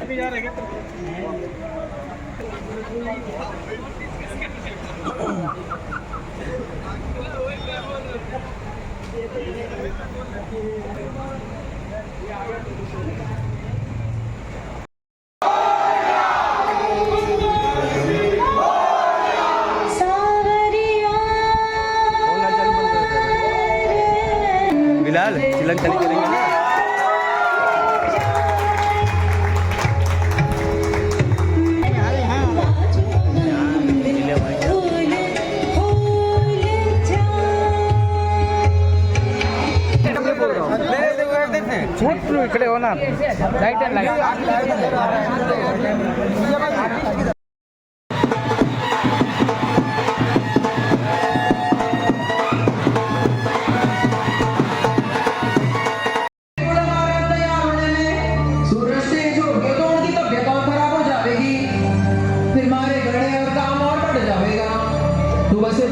बिलाल चिलन चली करेंगे ना। इकडे हो ना लाईट अँड लाईट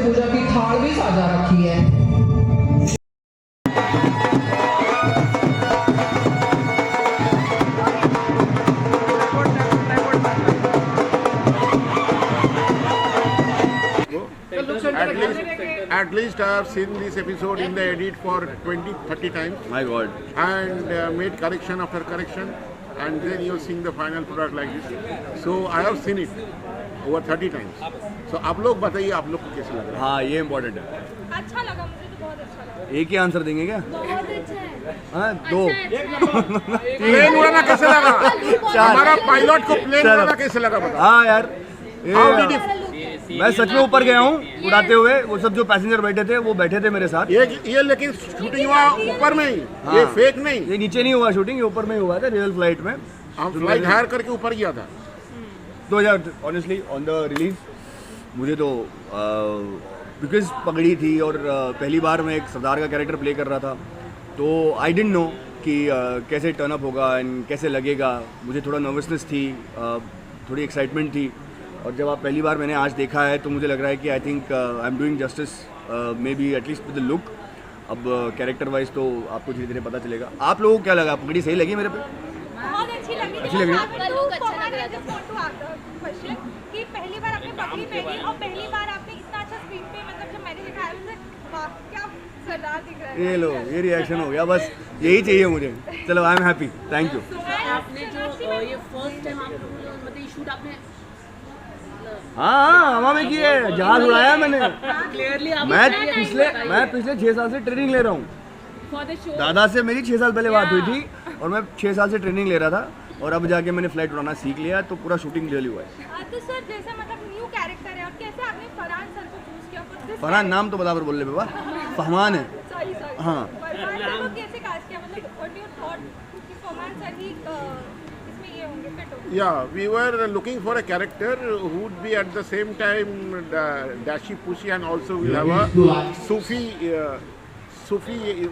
पूजा की थाल भी साजा रखी है। At least I have seen this episode in the edit for 20-30 times. My God. And made correction after correction, and then you're seeing the final product like this. So I have seen it over 30 times. So आप लोग बताइए आप लोग को कैसा लग रहा है? हाँ ये इम्पोर्टेंट है। अच्छा लगा मुझे तो बहुत अच्छा लगा। एक ही आंसर देंगे क्या? बहुत अच्छा है। हाँ दो। प्लेन उड़ाना कैसे लगा? हमारा पायलट को प्लेन उड़ाना कैसे लगा बताओ? हाँ यार How did you? मैं सच में ऊपर गया हूँ उड़ाते हुए, वो सब जो पैसेंजर बैठे थे वो बैठे थे मेरे साथ। ये लेकिन शूटिंग हुआ ऊपर में ही, ये फेक नहीं। ये नीचे नहीं हुआ शूटिंग, ये ऊपर में ही हुआ था रियल फ्लाइट में। हम फ्लाइट हायर करके ऊपर गया था। 2000 ऑनेस्टली ऑन द रिलीज मुझे तो बिकॉज पगड़ी थी और पहली बार मैं एक सरदार का कैरेक्टर प्ले कर रहा था, तो आई डिडंट नो कि कैसे टर्न अप होगा एंड कैसे लगेगा। मुझे थोड़ा नर्वसनेस थी, थोड़ी एक्साइटमेंट थी, और जब आप पहली बार मैंने आज देखा है तो मुझे लग रहा है कि I think I am doing justice, may be at least with the look. अब कैरेक्टर वाइज तो आपको धीरे धीरे पता चलेगा। आप लोगों को क्या लगा? पगड़ी सही लगी मेरे पे? बहुत अच्छी लगी। अच्छी लगी? कि पहली बार आपने पगड़ी पहनी और पहली बार आपने इतना अच्छा स्क्रीन पे, मतलब जब मैंने दिखाया मुझे वाह क्या सरदार दिख रहा है। ये लो ये रिएक्शन हो गया, बस यही चाहिए मुझे। चलो I am happy, thank you. आपने जो ये फर्स्ट टाइम आप मतलब ये शूट आपने हाँ हवा में की है, जहाज उड़ाया मैंने। क्लियरली मैं पिछले 6 साल से ट्रेनिंग ले रहा हूँ। फॉर द शो दादा से मेरी 6 साल पहले बात हुई थी और मैं 6 साल से ट्रेनिंग ले रहा था, और अब जाके मैंने फ्लाइट उड़ाना सीख लिया, तो पूरा शूटिंग क्लियरली हुआ है। तो सर जैसे मतलब न्यू कैरेक्टर है और कैसे आपने फरहान सर को चूज किया? फरहान नाम तो बराबर बोल ले बाबा, फहमान है। सॉरी हाँ। फरहान सर को कैसे कास्ट किया? मतलब व्हाट यू थॉट कि फरहान सर ही इसमें ये होंगे, फिट होंगे? Yeah, we were looking for a character who would be at the same time dashy pushy and also will have a Sufi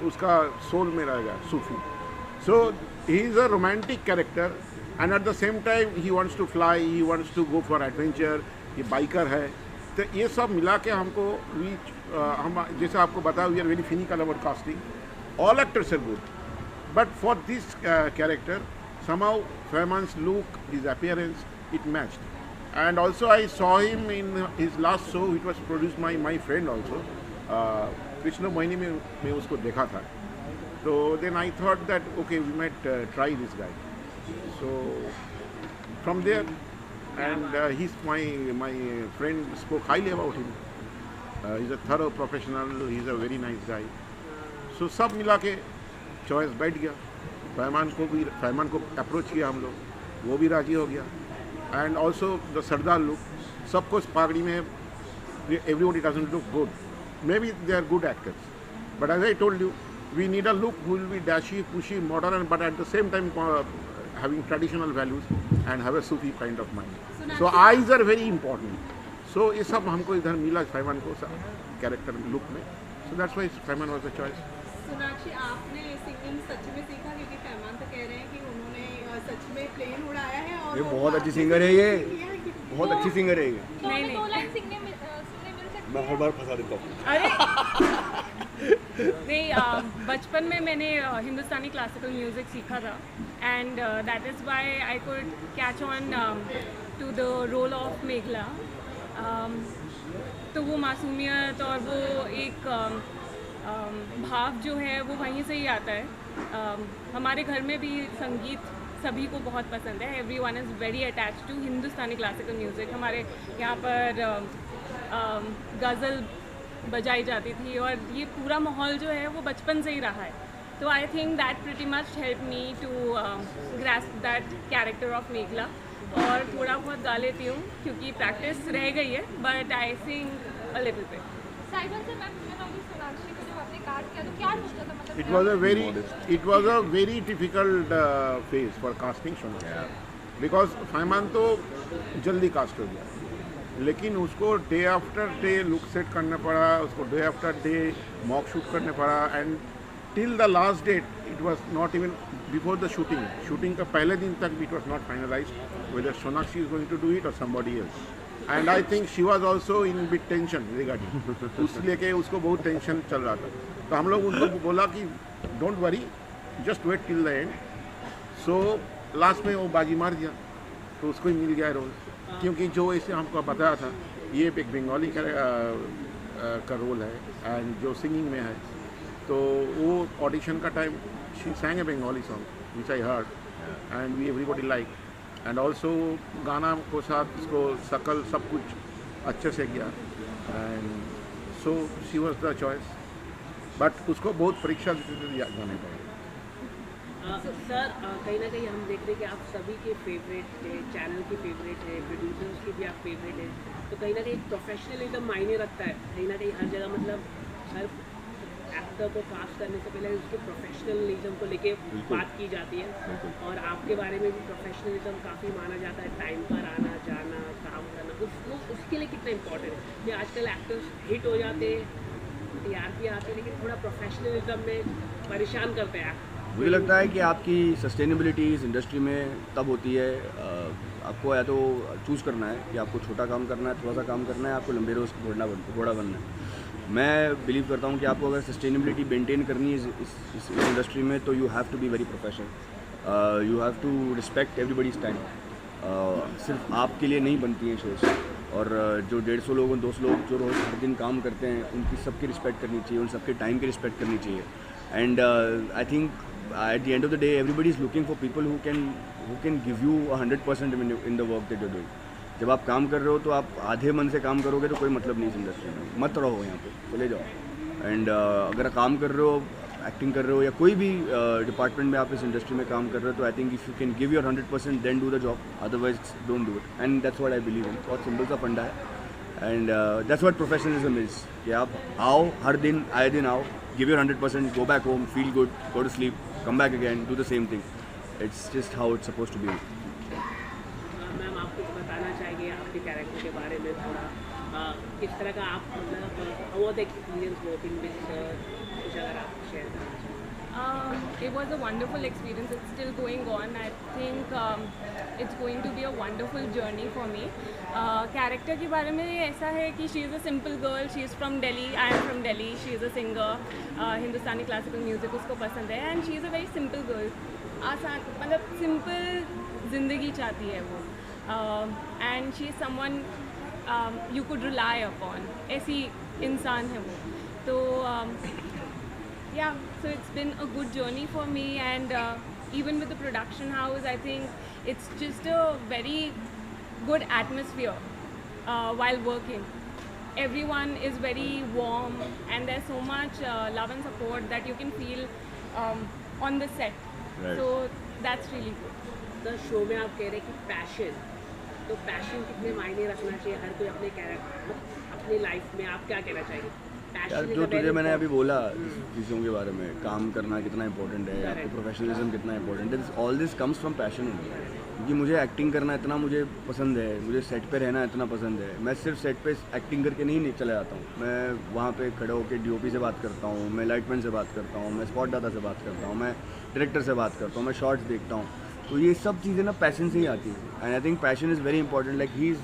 उसका soul में रहेगा Sufi. So he is a romantic character and at the same time he wants to fly, he wants to go for adventure. ये biker है, तो ये सब मिला के हमको हम जैसे आपको बताया we are very cynical about casting. All actors are good, but for this character somehow Fahman's look, his appearance, it matched. And also I saw him in his last show, which was produced by my friend also. Krishna Mohini में मैं उसको देखा था. So then I thought that okay, we might try this guy. So from there, and he's my friend spoke highly about him. He's a thorough professional. He's a very nice guy. So सब मिला के choice बैठ गया। फहमान को approach किया हम लोग, वो भी राजी हो गया। And also the sardar look, सबको पागड़ी में everybody doesn't look good, maybe they are good actors, but as I told you we need a look who will be dashy pushy modern but at the same time having traditional values and have a Sufi kind of mind. So eyes are very important. So ये सब हमको इधर मिला फहमान को character look में। So that's why Fahmaan was the choice. Sonakshi आपने singing सच में सीखा? क्योंकि फहमान तो कह रहे हैं कि उन्होंने सच में प्लेन उड़ाया है और ये बहुत अच्छी सिंगर है, ये बहुत अच्छी सिंगर है ये। दो लाइन सुनने मिल सकती है? मैं हर बार फंसा देता हूँ। अरे नहीं, बचपन में मैंने हिंदुस्तानी क्लासिकल म्यूज़िक सीखा था and that is why I could catch on to the role of Meghla. तो वो मासूमियत और वो एक भाव जो है वो वहीं से ही आता है. हमारे घर में भी संगीत सभी को बहुत पसंद है. Everyone is very attach to Hindustani classical music. हमारे यहाँ पर गज़ल बजाई जाती थी और ये पूरा माहौल जो है वो बचपन से ही रहा है. तो I think that pretty much help me to grasp that character of Meghla. और थोड़ा बहुत गा लेती हूँ क्योंकि प्रैक्टिस रह गई है, but I sing a little bit. साइबर से मैं पूछना चाहूँगी, सोनाक्षी को जब आपने कास्ट किया तो क्या सोचा था, मतलब It was a very difficult phase for casting Sonakshi, because फैमान तो जल्दी कास्ट हो गया, लेकिन उसको day after day look set करना पड़ा, उसको day after day mock shoot करने पड़ा, and till the last date it was not even before the shooting का पहले दिन तक it was not finalized whether Sonakshi is going to do it और somebody else. And I think she was also in bit tension regarding उसलिए कि उसको बहुत tension चल रहा था. तो हम लोग उनको बोला कि don't worry, just wait till the end. So last में वो बाजी मार दिया तो उसको ही मिल गया रोल, क्योंकि जो इसे हमको बताया था ये एक बंगाली का रोल है एंड जो सिंगिंग में है. तो वो ऑडिशन का time she sang a Bengali song which I heard and we everybody liked, and also गाना को साथ उसको शकल सब कुछ अच्छे से किया, and so she was the choice, but उसको बहुत परीक्षा देते जाने पड़े. सर कहीं ना कहीं हम देख रहे हैं कि आप सभी के फेवरेट है, चैनल के फेवरेट है, प्रोड्यूसर्स के भी आप फेवरेट है. तो कहीं ना कहीं प्रोफेशनलिज्म मायने रखता है कहीं ना कहीं हर जगह. मतलब हर एक्टर को कास्ट करने से पहले उसके प्रोफेशनलिज्म को लेके बात की जाती है, और आपके बारे में भी प्रोफेशनलिज्म काफ़ी माना जाता है. टाइम पर आना जाना, काम करना, उसके लिए कितना इम्पोर्टेंट है. ये आजकल एक्टर्स हिट हो जाते हैं, टीआरपी आते हैं, लेकिन थोड़ा प्रोफेशनलिज्म में परेशान करते हैं. मुझे लगता है कि आपकी सस्टेनेबिलिटी इस इंडस्ट्री में तब होती है, आपको या तो चूज़ करना है कि आपको छोटा काम करना है, थोड़ा सा काम करना है, आपको लंबे रोज घोड़ा बनना है. मैं बिलीव करता हूँ कि आपको अगर सस्टेनेबिलिटी मेंटेन करनी है इस इंडस्ट्री में, तो you have to be very professional. You have to respect everybody's time. सिर्फ आपके लिए नहीं बनती हैं शोज़, और जो 150 लोग 200 लोग जो रोज़ हर दिन काम करते हैं उनकी सबकी रिस्पेक्ट करनी चाहिए, उन सबके टाइम की रिस्पेक्ट करनी चाहिए. And I think at the end of the day everybody is looking for people who can give you 100% in the work that you're doing. जब आप काम कर रहे हो तो आप आधे मन से काम करोगे तो कोई मतलब नहीं इस इंडस्ट्री में. मत रहो यहाँ पे, चले जाओ. एंड अगर काम कर रहे हो, एक्टिंग कर रहे हो या कोई भी डिपार्टमेंट में आप इस इंडस्ट्री में काम कर रहे हो, तो I think if you can give your 100% then do the job, otherwise don't do it. And that's what I believe in. बहुत सिंपल सा फंडा है, and that's what professionalism is. कि आप आओ, हर दिन आए दिन आओ, give your 100%, go back home, feel good, go to sleep, come back again, do the same thing. It's just how it's supposed to be. Ma'am आप कुछ बताना चाहेंगे आपके कैरेक्टर के बारे में थोड़ा, किस तरह का आप मतलब how was the experience working with sir, कुछ अगर आप शेयर करना चाहें. It was a wonderful experience. It's still going on. I think it's going to be a wonderful journey for me. Character के बारे में ऐसा है कि she is a simple girl. She is from Delhi. I am from Delhi. She is a singer. Hindustani classical music उसको पसंद है. And she is a very simple girl. आसान, मतलब सिंपल ज़िंदगी चाहती है वो. And she is someone you could rely upon. ऐसी इंसान है वो. तो yeah, so it's been a good journey for me, and even with the production house, I think it's just a very good atmosphere while working. Everyone is very warm, and there's so much love and support that you can feel on the set. Right. So that's really good. The show में आप कह रहे हैं कि passion, तो passion कितने मायने रखना चाहिए हर कोई अपने कैरेक्टर अपनी लाइफ में, आप क्या कहना चाहेंगे? यार जो तुझे मैंने अभी बोला चीज़ों के बारे में, काम करना कितना इंपॉर्टेंट है, आपको प्रोफेशनलिज्म कितना इंपॉर्टेंट है, all this comes from passion. क्योंकि मुझे एक्टिंग करना इतना मुझे पसंद है, मुझे सेट पे रहना इतना पसंद है. मैं सिर्फ सेट पे एक्टिंग करके नहीं चला जाता हूँ. मैं वहाँ पे खड़े होकर डीओपी से बात करता हूँ, मैं लाइटमैन से बात करता हूँ, मैं स्पॉट दाता से बात करता हूँ, मैं डायरेक्टर से बात करता हूँ, मैं शॉर्ट्स देखता हूँ. तो ये सब चीज़ें ना पैशन से ही आती हैं. And I think passion is very important. Like he is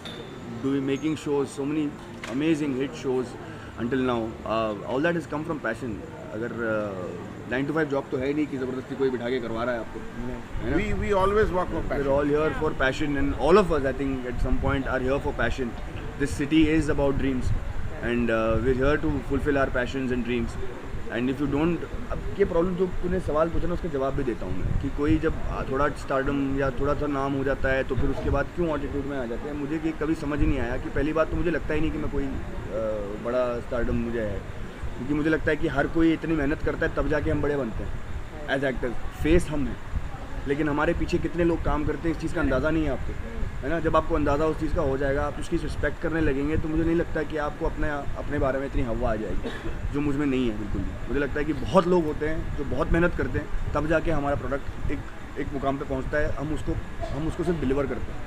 making shows, so many amazing hit shows. until now. All that has come from passion. अगर 9 to 5 जॉब तो है ही नहीं कि ज़बरदस्ती कोई बिठा के करवा रहा है आपको, है ना? We always work for We're passion. all here for passion, and all of us, I think, at some point are here for passion. This city is about dreams, and we're here to fulfill our passions and dreams. And if you don't, अब ये problem जो तूने सवाल पूछा ना, उसका जवाब भी देता हूँ मैं कि कोई जब थोड़ा स्टारडम या थोड़ा सा नाम हो जाता है तो फिर उसके बाद क्यों एटीट्यूड में आ जाते हैं, मुझे कि कभी समझ ही नहीं आया कि पहली बात तो मुझे लगता ही नहीं कि मैं कोई बड़ा स्टारडम मुझे है, क्योंकि मुझे लगता है कि हर कोई इतनी मेहनत करता है तब जाके हम बड़े बनते हैं एज एक्टर्स। फेस हम हैं, लेकिन हमारे पीछे कितने लोग काम करते हैं इस चीज़ का अंदाज़ा नहीं है आपको, है ना? जब आपको अंदाज़ा उस चीज़ का हो जाएगा, आप उसकी रिस्पेक्ट करने लगेंगे, तो मुझे नहीं लगता कि आपको अपने बारे में इतनी हवा आ जाएगी, जो मुझ में नहीं है बिल्कुल भी। मुझे लगता है कि बहुत लोग होते हैं जो बहुत मेहनत करते हैं, तब जाके हमारा प्रोडक्ट एक मुकाम पे पहुंचता है, हम उसको सिर्फ डिलीवर करते हैं।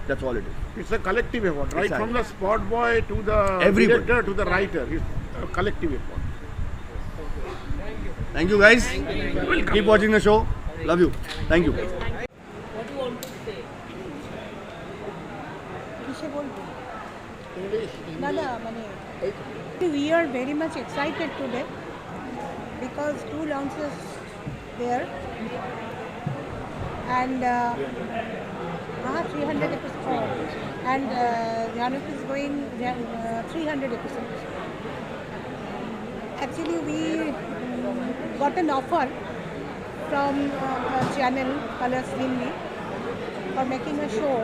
That's all it is. It's a collective effort, right? Exactly. From the spot boy to the Everybody. director to the writer, it's a collective effort. Thank you guys. Keep watching the show. Love you. Thank you. What do you want to say? We are very much excited today because 2 launches there and 300 episodes and Januk is going 300 episodes. Actually, we got an offer from a channel Colors Hindi for making a show.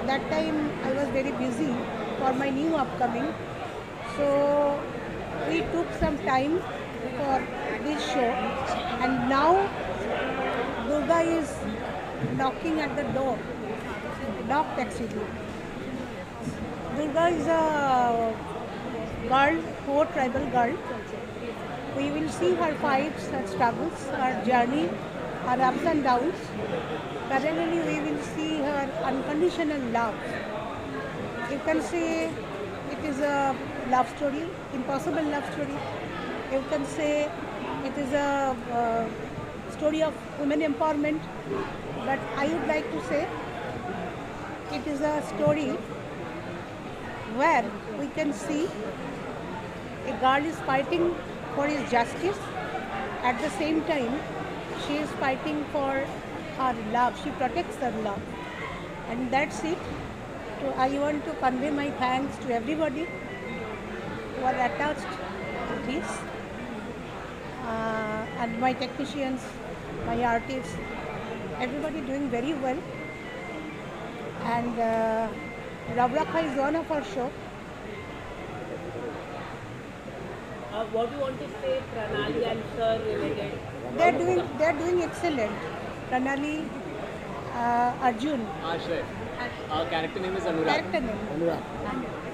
That time I was very busy for my new upcoming, so we took some time for this show, and now Durga is knocking at the door, knocked actually. Durga is a girl, poor tribal girl. We will see her fights, her struggles, her journey, her ups and downs. Parallelly, we will see her unconditional love. You can say it is a love story, impossible love story. You can say it is a story of women empowerment. But I would like to say it is a story where we can see a girl is fighting for his justice. At the same time, she is fighting for her love. She protects her love. And that's it. So I want to convey my thanks to everybody who are attached to this. And my technicians, my artists, everybody doing very well. And Ravrakha is one of our show. What do you want to say, Pranali and Sir related? They're doing excellent. Pranali, Arjun. Ashay. Our character name is Anurag. Character name. Anurag.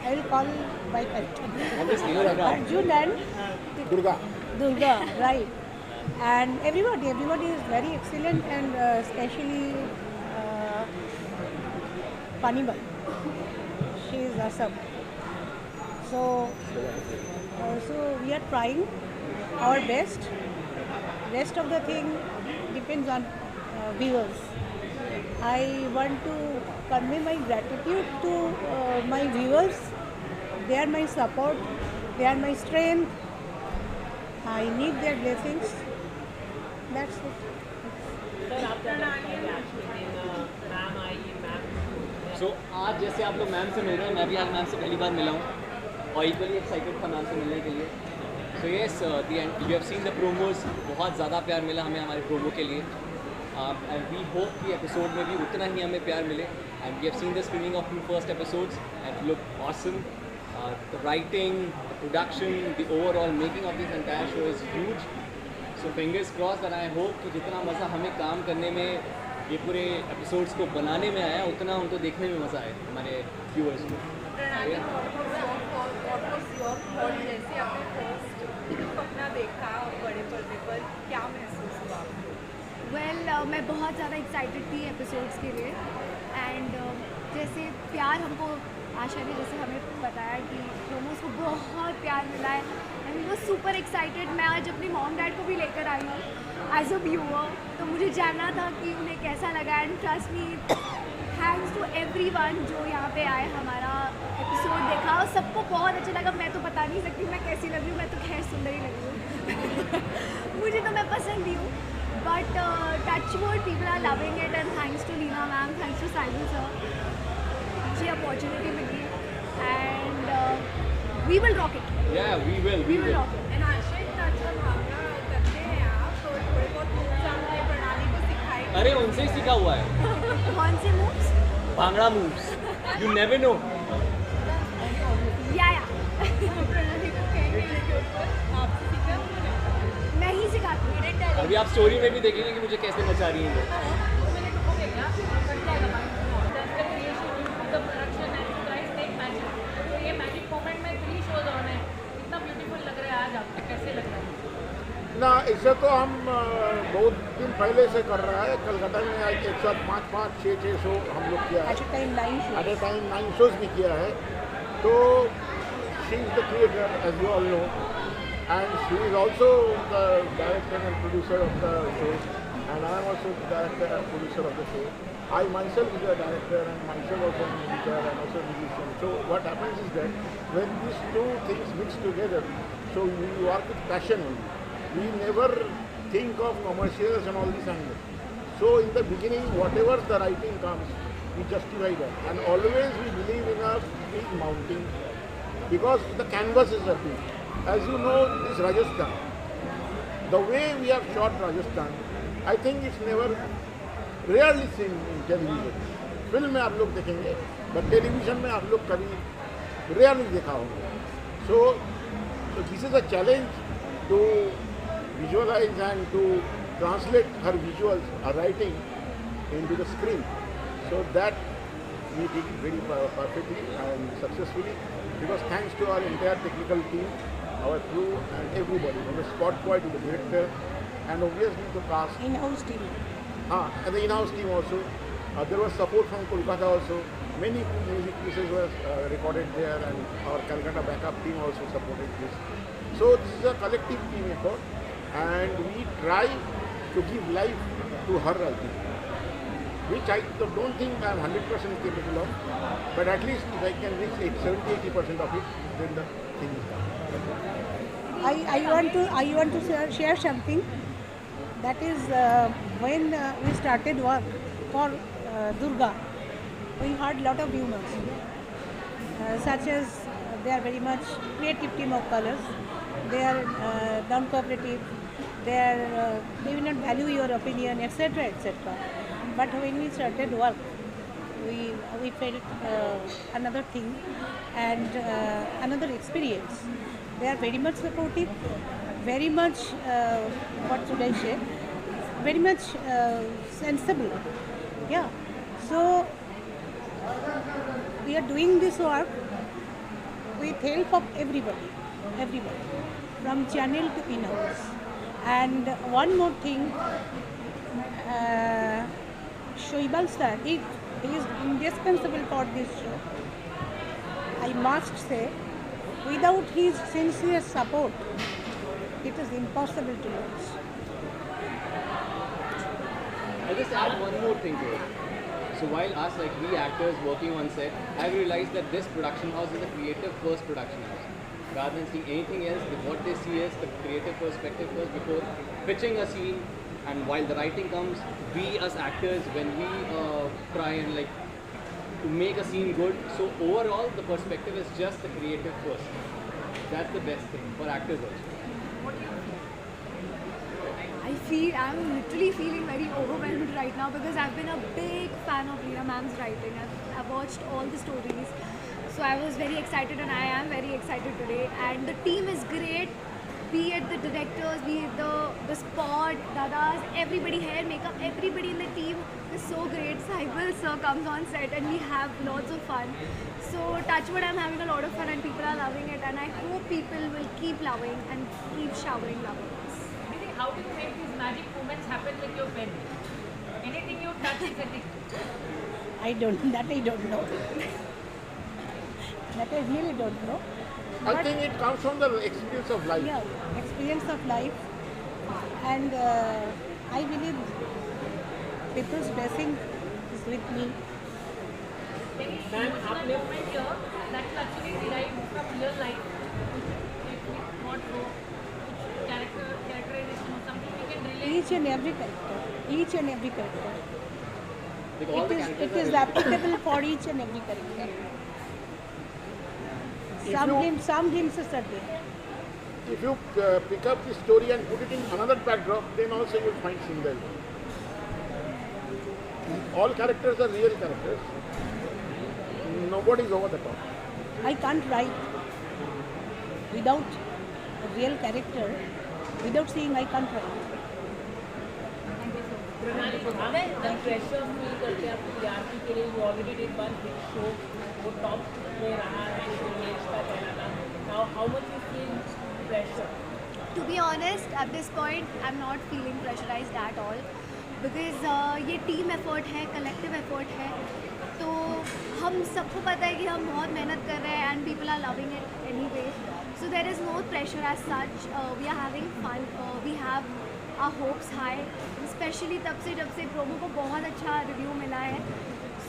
I will call by character. Obviously, Anurag. Arjun and Durga. right. And everybody is very excellent, and especially Panibai. She is awesome. So we are trying our best. Rest of the thing depends on viewers. I want to convey my gratitude to my viewers. They are my support. They are my strength. I need their blessings. That's it. Sir, आपका cash meeting ma'am आई ma'am So, आज जैसे आप लोग ma'am से मिल रहे हैं, मैं भी आज मैम से पहली बार मिला हूँ और इक्वली एक्साइटेड था मैम से मिलने के लिए. So yes, you have seen the promos. बहुत ज़्यादा प्यार मिला हमें हमारे प्रोमो के लिए. And we hope कि एपिसोड में भी उतना ही हमें प्यार मिले. And we have seen the screening of 2 first episodes and it looked awesome. The writing, the production, the overall making of this entire show is huge. So fingers crossed, and I hope कि जितना मज़ा हमें काम करने में, ये पूरे episodes को बनाने में आया, उतना उनको देखने में मज़ा आए हमारे व्यूअर्स को. जैसे आपने फर्स्ट अपना देखा बड़े पर्दे पर, क्या महसूस हुआ? वेल मैं बहुत ज़्यादा एक्साइटेड थी एपिसोड्स के लिए. एंड जैसे प्यार हमको आशा ने जैसे हमें बताया कि प्रोमोस को बहुत प्यार मिला है, and we was super excited. मैं आज अपनी मॉम डैड को भी लेकर आई हूँ एज अ व्यूअर, तो मुझे जानना था कि उन्हें कैसा लगा. And trust me, thanks to everyone जो यहाँ पे आए, हमारा एपिसोड देखा और सबको बहुत अच्छा लगा. मैं तो बता नहीं सकती मैं कैसी लग रही हूँ, मैं तो खैर सुंदर ही लग रही हूँ मुझे तो मैं पसंद ही हूँ, but touch wood people are loving it and thanks to Leena ma'am, thanks to Saibal sir, मुझे अपॉर्चुनिटी मिली and we will rock it, Yeah, we will. Rock it. And Asha touch और भावना करते हैं आप, तो थोड़े बहुत moves हमने प्रणाली को सिखाए। अरे उनसे ही सीखा हुआ है कौन से moves? Bhangra moves. You never know. या प्रणाली को कहेंगे इसके ऊपर, आपसे सीखा उन्होंने? मैं ही सिखाती हूँ। अभी आप स्टोरी में भी देखेंगे कि मुझे कैसे नचा रही हैं वो। ना इससे तो हम बहुत दिन पहले से कर रहा है। कलकत्ता में एक साथ 5 6 शो हम लोग किया है, At a time 9 shows. At a time 9 shows भी किया है। तो she is the creator as you all know, and she is also the director and producer of the show, and I am also director and producer of the show. I myself is a director and myself also an editor and also a musician. So what happens is that when these two things mix together, so we work with passion only. We never think of commercials and all these angles. So in the beginning, whatever the writing comes, we justify that. And always we believe in a big mountain because the canvas is a big. As you know, this Rajasthan, the way we have shot Rajasthan, I think it's never rarely seen in television. Film में आप लोग देखेंगे, but television में आप लोग कभी rarely देखा होगा. So this is a challenge to visualise and to translate हर विजुअल्स, हर writing into the screen. So that we did it very perfectly and successfully, because thanks to our entire technical team, our crew and everybody, from the spot boy to the director and obviously the cast. In-house team. And the in-house team also. There was support from Kolkata also. Many music pieces were recorded there, and our Calcutta backup team also supported this. So this is a collective team effort, and we try to give life to her writing, which I don't think I am 100% capable of, but at least if I can reach 70-80% of it, then the thing is done. I want to share something. That is when we started work for Durga, we heard lot of rumors, such as they are very much creative team of colors, they are non-cooperative, they will not value your opinion, etc., etc. But when we started work, we felt another thing and another experience. They are very much supportive, very much what should I say, very much sensible. Yeah, so we are doing this work with help of everybody from channel to in-house. And one more thing, Shoibal sir, he is indispensable for this show. I must say, without his sincere support, it is impossible to watch. I'll just add one more thing to it. So while us, like we actors working on set, I've realized that this production house is a creative first production house. Rather than seeing anything else, what they see is the creative perspective first before pitching a scene. And while the writing comes, we as actors, when we try and like to make a scene good, so overall the perspective is just the creative first. That's the best thing for actors also. I'm literally feeling very overwhelmed right now because I've been a big fan of Leena ma'am's writing. I've watched all the stories, so I was very excited and I am very excited today. And the team is great, be it the directors, be it the spot, dadas, everybody, hair, makeup, everybody in the team is so great. Saibal sir comes on set and we have lots of fun. So touch wood, I'm having a lot of fun and people are loving it, and I hope people will keep loving and keep showering love on us. How do you make these magic moments happen with your pen? Anything you touch is a tick. I don't know. That I really don't know. I think it comes from the experience of life. Yeah, experience of life, and I believe people's blessing is with me. Any emotional moment here that is actually derived from real life? each and every character, each and every character. Like all the It characters is are applicable for each and every character. Some glimpses are there. If you pick up the story and put it in another backdrop, then also you will find similarity. All characters are real characters. Nobody is over the top. I can't write without a real character. Without seeing, I can't write. Pressure feel करते हैं आप TRP के लिए you already did one hit show वो top में रहा है image का कहना था how much you feel pressure To be honest, at this point, I'm not feeling pressurized at all because ये टीम एफर्ट है, कलेक्टिव एफर्ट है, तो हम सबको पता है कि हम बहुत मेहनत कर रहे हैं and people are loving it anyway, so there is no pressure as such. We are having fun, we have our hopes high, specially तब से जब से प्रोमो को बहुत अच्छा रिव्यू मिला है.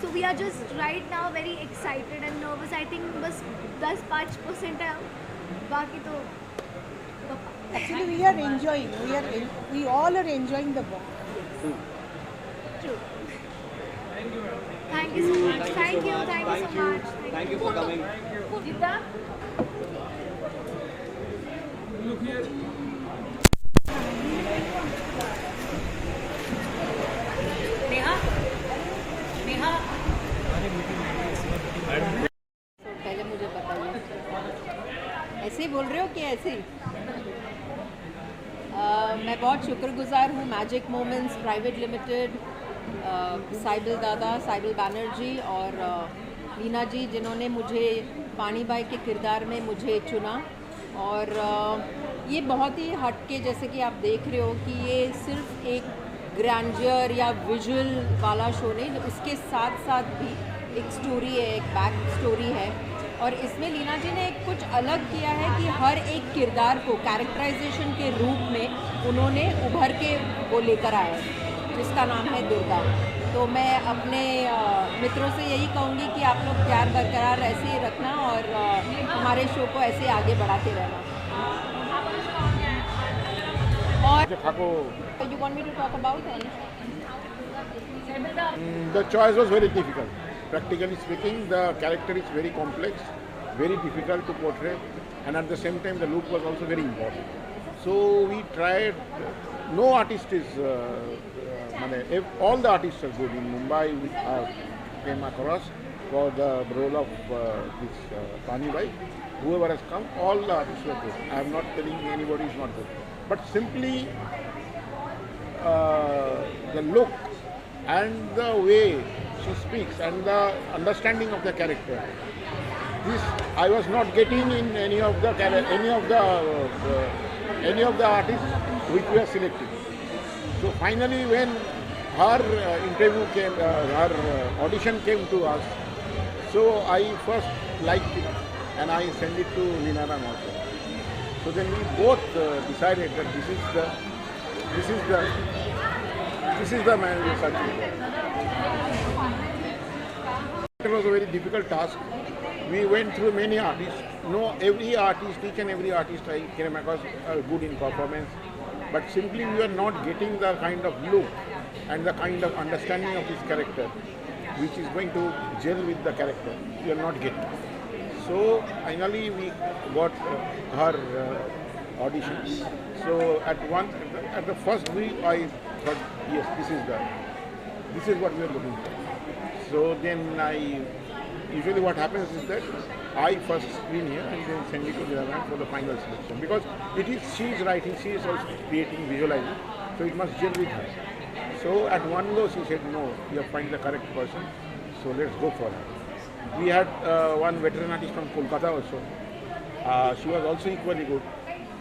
So we are just right now very excited and nervous. I think बस 10-5% है, बाकी तो Actually, we are enjoying. We all are enjoying the work. true. Thank you so much. Thank you so much. Thank you for coming. Gita? Neha? Neha? पहले मुझे बताइए, ऐसे ही बोल रहे हो कि ऐसे ही? मैं बहुत शुक्रगुजार हूँ magic moments private limited, Sybill दादा, साइबिल बैनर्जी और लीना जी, जिन्होंने मुझे पानी बाई के किरदार में मुझे चुना. और ये बहुत ही हटके, जैसे कि आप देख रहे हो कि ये सिर्फ एक ग्रैंडियर या विजुअल वाला शो नहीं, उसके साथ साथ भी एक स्टोरी है, एक बैक स्टोरी है. और इसमें लीना जी ने एक कुछ अलग किया है कि हर एक किरदार को कैरेक्टराइजेशन के रूप में उन्होंने उभर के वो लेकर आए, जिसका नाम है दुर्गा. तो मैं अपने मित्रों से यही कहूँगी कि आप लोग प्यार बरकरार ऐसे ही रखना और हमारे शो को ऐसे आगे बढ़ाते रहना. और you want me to talk about it? The choice was very difficult. Practically speaking, the character is very complex, very difficult to portray, and at the same time the look was also very important. So we tried, no artist is, all the artists are good. In Mumbai we came across for the role of this Pani Bai. Whoever has come, all the artists were good. I am not telling anybody is not good. But simply the look and the way she speaks and the understanding of the character, this I was not getting in any of the artists which we are selecting. So finally, when her interview came, her audition came to us, so I first liked it and I sent it to Linaram also. So then we both decided that this is the man we are searching for. It was a very difficult task. We went through many artists. Each and every artist I came across good in performance, but simply we are not getting the kind of look and the kind of understanding of this character which is going to gel with the character. We are not getting. So finally we got her audition. So at the first week I thought, yes, this is what we are looking for. So then usually what happens is that I first screen here and then send it to the other for the final selection, because she is writing, she is also creating, visualizing, so it must gel with her. So at one go she said, no, you have find the correct person, so let's go for her. We had one veteran artist from Kolkata also. She was also equally good.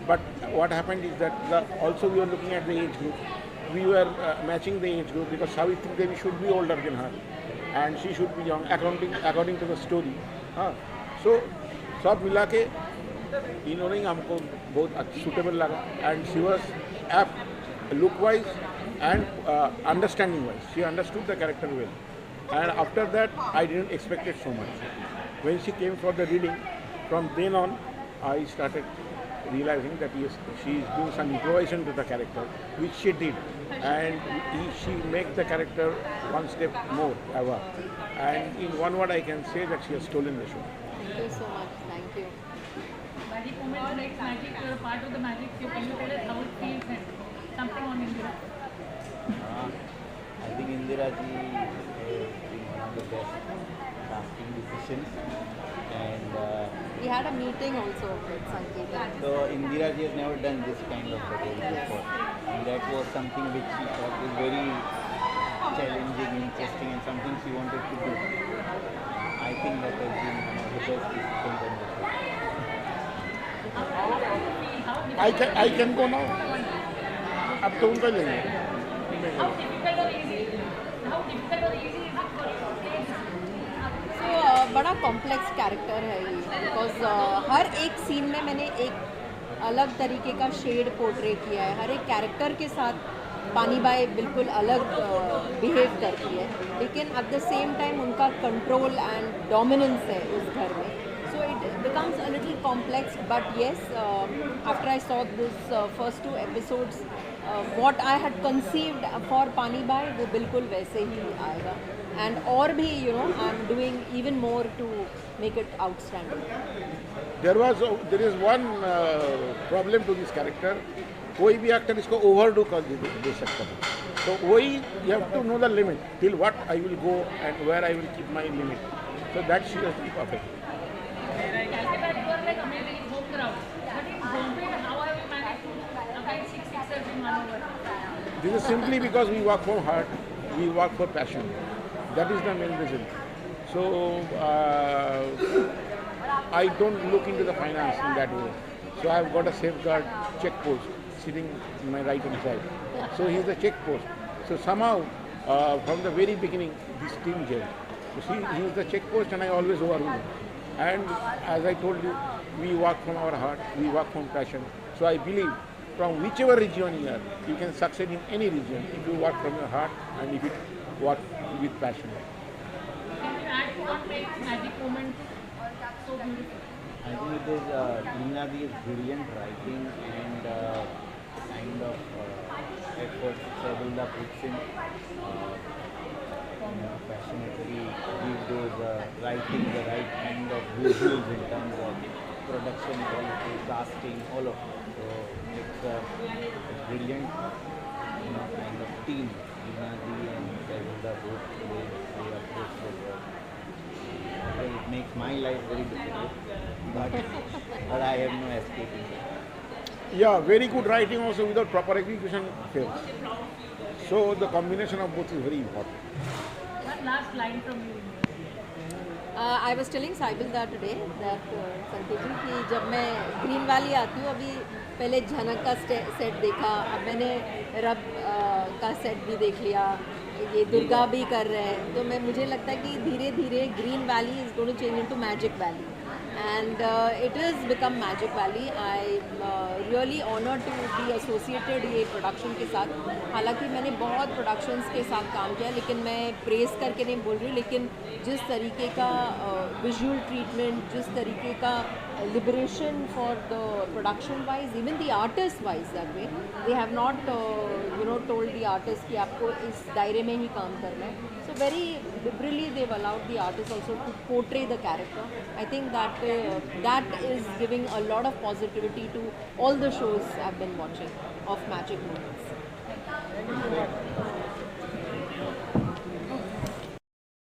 But what happened is that also we were looking at the age group. We were matching the age group because Savitri Devi should be older than her and she should be young according to the story. So सब मिला के इन्होंने हमको बहुत suitable लगा, and she was apt look wise and understanding wise. She understood the character well. And after that, I didn't expect it so much. When she came for the reading, from then on, I started realizing that yes, she is doing some improvisation to the character, which she did, and she makes the character one step more ever. And in one word, I can say that she has stolen the show. Thank you so much. Thank you. Magic moment makes magic. You're a part of the magic. So can you tell us how it feels and something on Indira? I think Indira ji is one of the best casting decisions, and We had a meeting also with Sangeeta. so Indira ji has never done this kind of role before, and that was something which she thought was very challenging, interesting, and something she wanted to do. I think that has been one of the best decisions on the show. I can go now. अब तो उनका लेंगे. How difficult or easy is it for you to play this? So बड़ा complex character है ये, because हर एक scene में मैंने एक अलग तरीके का शेड पोर्ट्रे किया है. हर एक कैरेक्टर के साथ पानी बाई बिल्कुल अलग बिहेव करती है, लेकिन एट द सेम टाइम उनका कंट्रोल एंड डोमिनेंस है उस घर में. So it becomes a little complex, but yes, after I saw this first 2 episodes, what I had conceived for Pani Bai, वो बिल्कुल वैसे ही आएगा. And और भी, you know, I'm doing even more to make it outstanding. There is one problem to this character. कोई भी actor इसको overdo कर दे सकता है. तो वही you have to know the limit till what I will go and where I will keep my limit. So that she has been perfect. Calcutta, you are like amazing in home ground. But in Bombay, how have you managed to avoid 6 sixers in 1 over? This is simply because we work from heart, we work for passion. That is the main reason. So I don't look into the finance in that way. So I have got a safeguard check post sitting in my right hand side. So he is the check post. So somehow from the very beginning this team gel. So he is the check post and I always overrule him. And as I told you, we work from our heart, we work from passion. So I believe from whichever region you are, you can succeed in any region if you work from your heart and if you work with passion. Can you add to what makes magic moment so beautiful? I think it is Meena Ji's brilliant writing and kind of effort Saibulda puts in. Passionately give those writing the right kind of visuals in terms of production quality, casting, all of it. So it's brilliant, kind of team. Meena Ji and Saibulda both they approach the work. Well, it makes my life very difficult, but I have no escape in that. Yeah, very good writing also without proper execution fails. So the combination of both is very important. One last line from you. I was telling Saibulda today that संकेत कि जब मैं green valley आती हूँ, अभी पहले झनक का सेट देखा, अब मैंने रब का सेट भी देख लिया, ये दुर्गा भी कर रहे हैं, तो मुझे लगता है कि धीरे धीरे green valley is going to change into magic valley. And it has become Magic Valley. I'm really honored to be associated ये प्रोडक्शन के साथ. हालांकि मैंने बहुत प्रोडक्शंस के साथ काम किया, लेकिन मैं प्रेस करके नहीं बोल रही हूँ, लेकिन जिस तरीके का विजुअल ट्रीटमेंट, जिस तरीके का liberation for the production wise, even the artist wise, that way they have not told the artist कि आपको इस दायरे में ही काम करना है. So very liberally they've allowed the artist also to portray the character. I think that is giving a lot of positivity to all the shows I've been watching of Magic Moments.